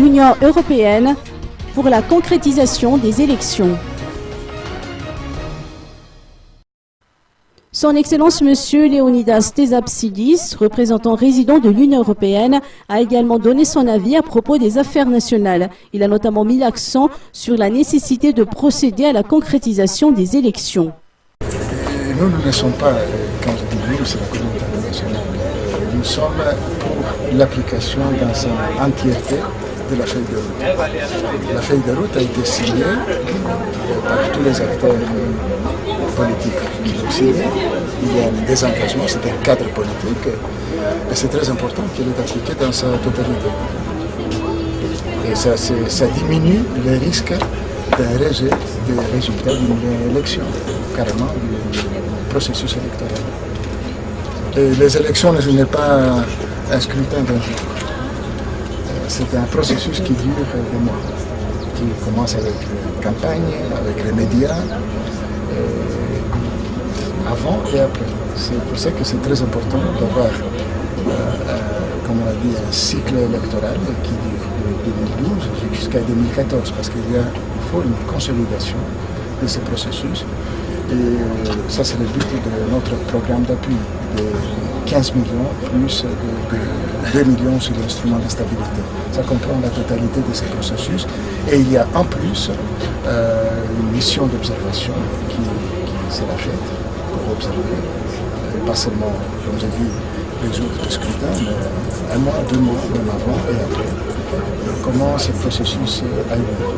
l'Union européenne pour la concrétisation des élections. Son Excellence Monsieur Leonidas Tesapsidis, représentant résident de l'Union européenne, a également donné son avis à propos des affaires nationales. Il a notamment mis l'accent sur la nécessité de procéder à la concrétisation des élections. Nous ne sommes pas, quand je dis nous, c'est la communauté internationale. Nous sommes pour l'application dans sa entièreté de la feuille de route. La feuille de route a été signée par tous les acteurs politiques qui l'ont signée. Il y a des engagements, c'est un cadre politique et c'est très important qu'il est appliqué dans sa totalité. Et ça diminue les risques d'un rejet des résultats d'une élection, carrément du processus électoral. Et les élections ce n'est pas un scrutin d'un jour. C'est un processus qui dure des mois, qui commence avec la campagne, avec les médias, avant et après. C'est pour ça que c'est très important d'avoir, comme on a dit, un cycle électoral qui dure de 2012 jusqu'à 2014, parce qu'il faut une consolidation de ce processus. Et ça, c'est le but de notre programme d'appui, de 15 millions plus de 2 millions sur l'instrument de stabilité. Ça comprend la totalité de ce processus. Et il y a en plus une mission d'observation qui sera faite pour observer, pas seulement, comme j'ai dit, les jours de scrutin, mais un mois, 2 mois, même avant et après, comment ce processus a évolué.